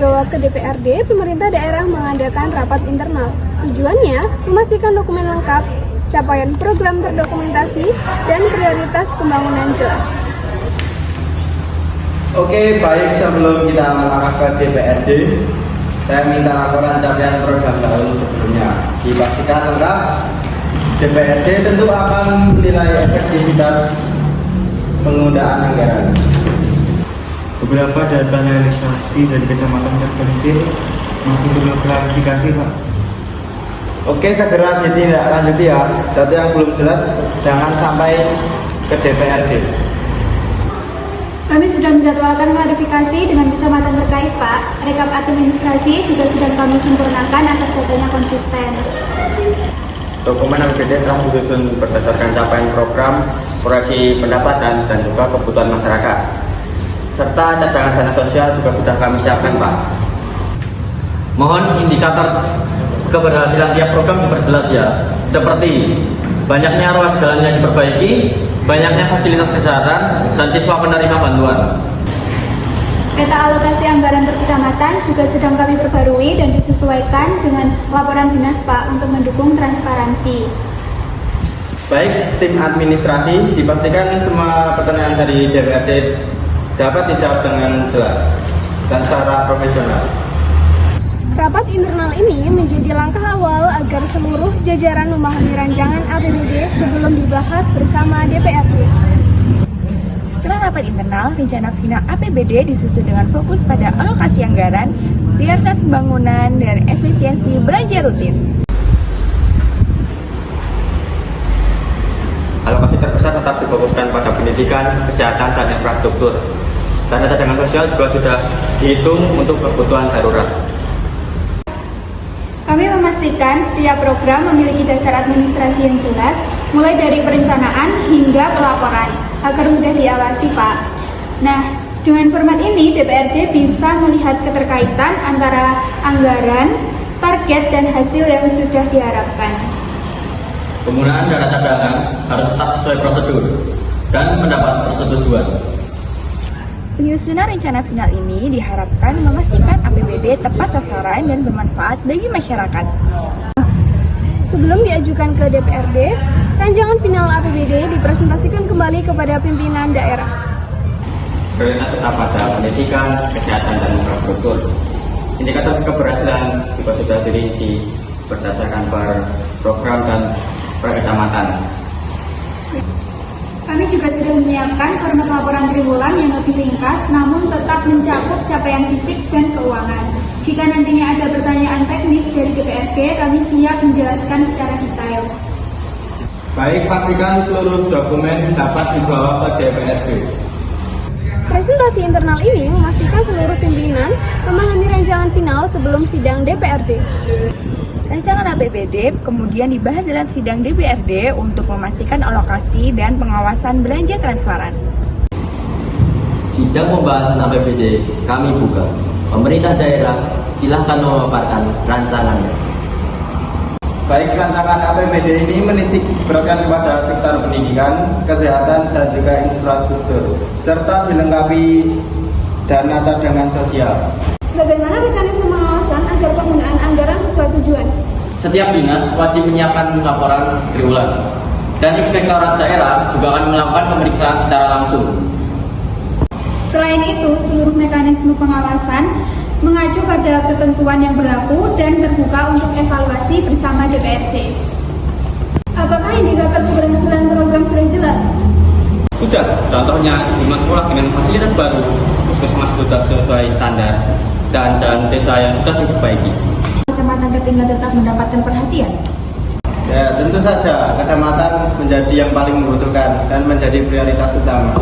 dibawa ke DPRD, pemerintah daerah mengadakan rapat internal. Tujuannya memastikan dokumen lengkap, capaian program terdokumentasi, dan prioritas pembangunan jelas. Oke, baik, sebelum kita melangkah ke DPRD, saya minta laporan capaian program tahun sebelumnya. Dipastikan lengkap. DPRD tentu akan menilai efektivitas penggunaan anggaran. Beberapa data realisasi dari kecamatan terpencil masih perlu klarifikasi, Pak. Oke, segera ditindaklanjuti ya. Data yang belum jelas jangan sampai ke DPRD. Kami sudah menjadwalkan klarifikasi dengan kecamatan terkait, Pak. Rekap administrasi juga sedang kami sempurnakan agar datanya konsisten. Dokumen APBD telah disusun berdasarkan capaian program, proyeksi pendapatan, dan juga kebutuhan masyarakat. Serta cadangan dana sosial juga sudah kami siapkan, Pak. Mohon indikator keberhasilan tiap program diperjelas ya, seperti banyaknya ruas jalan yang diperbaiki, banyaknya fasilitas kesehatan, dan siswa penerima bantuan. Peta alokasi anggaran per kecamatan juga sedang kami perbarui dan disesuaikan dengan laporan dinas, Pak, untuk mendukung transparansi. Baik, tim administrasi, dipastikan semua pertanyaan dari DPRD dapat dijawab dengan jelas dan secara profesional. Rapat internal ini menjadi langkah awal agar seluruh jajaran memahami rancangan APBD sebelum dibahas bersama DPRD. Setelah rapat internal, rencana final APBD disusun dengan fokus pada alokasi anggaran, prioritas pembangunan, dan efisiensi belanja rutin. Alokasi terbesar tetap difokuskan pada pendidikan, kesehatan, dan infrastruktur. Dana cadangan sosial juga sudah dihitung untuk kebutuhan darurat. Kami memastikan setiap program memiliki dasar administrasi yang jelas, mulai dari perencanaan hingga pelaporan, agar mudah diawasi, Pak. Nah, dengan format ini DPRD bisa melihat keterkaitan antara anggaran, target, dan hasil yang sudah diharapkan. Penggunaan dana cadangan harus tetap sesuai prosedur dan mendapat persetujuan. Penyusunan rencana final ini diharapkan memastikan APBD tepat sasaran dan bermanfaat bagi masyarakat. Sebelum diajukan ke DPRD, rancangan final APBD dipresentasikan kembali kepada pimpinan daerah. Prioritas tetap pada pendidikan, kesehatan, dan infrastruktur. Indikator keberhasilan juga sudah dirinci berdasarkan per program dan per kecamatan. Kami juga sudah menyiapkan format laporan triwulan yang lebih ringkas, namun tetap mencakup capaian fisik dan keuangan. Jika nantinya ada pertanyaan teknis dari DPRD, kami siap menjelaskan secara detail. Baik, pastikan seluruh dokumen dapat dibawa ke DPRD. Presentasi internal ini memastikan seluruh pimpinan memahami rancangan final sebelum sidang DPRD. Rancangan APBD kemudian dibahas dalam sidang DPRD untuk memastikan alokasi dan pengawasan belanja transparan. Sidang pembahasan APBD kami buka. Pemerintah daerah silahkan memaparkan rancangannya. Baik, rancangan APBD ini menitik beratkan kepada sektor pendidikan, kesehatan, dan juga infrastruktur, serta dilengkapi dana cadangan sosial. Bagaimana mekanisme pengawasan agar penggunaan anggaran sesuai tujuan? Setiap dinas wajib menyiapkan laporan triwulan, dan inspektorat daerah juga akan melakukan pemeriksaan secara langsung. Selain itu, seluruh mekanisme pengawasan mengacu pada ketentuan yang berlaku dan terbuka untuk evaluasi bersama DPRD. Apakah indikator keberhasilan program sudah jelas? Sudah, contohnya jumlah sekolah dengan fasilitas baru, puskesmas sudah sesuai standar, dan jalan desa yang sudah diperbaiki. Kecamatan tertinggal tetap mendapatkan perhatian. Ya, tentu saja kecamatan menjadi yang paling membutuhkan dan menjadi prioritas utama.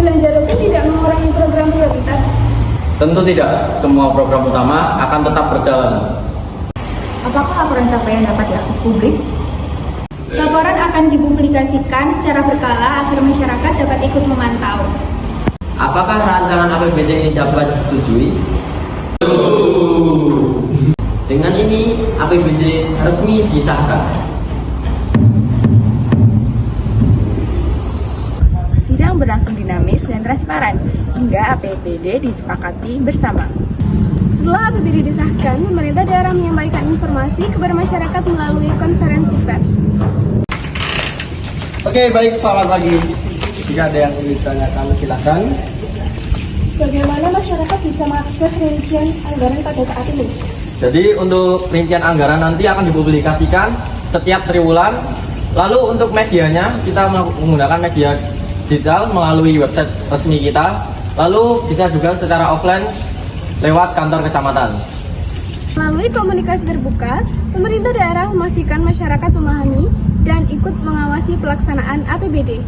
Belanja rutin tidak mengurangi program prioritas. Tentu tidak, semua program utama akan tetap berjalan. Apakah laporan capaian dapat diakses publik? Laporan akan dipublikasikan secara berkala agar masyarakat dapat ikut memantau. Apakah rancangan APBD ini dapat disetujui? Dengan ini, APBD resmi disahkan. Sidang berlangsung dinamis dan transparan hingga APBD disepakati bersama. Setelah APBD disahkan, pemerintah daerah menyampaikan informasi kepada masyarakat melalui konferensi pers. Oke, baik, selamat pagi. Jika ada yang ingin ditanyakan, silakan. Bagaimana masyarakat bisa mengakses rincian anggaran pada saat ini? Jadi untuk rincian anggaran nanti akan dipublikasikan setiap triwulan. Lalu untuk medianya kita menggunakan media digital melalui website resmi kita. Lalu bisa juga secara offline lewat kantor kecamatan. Melalui komunikasi terbuka, pemerintah daerah memastikan masyarakat memahami dan ikut mengawasi pelaksanaan APBD.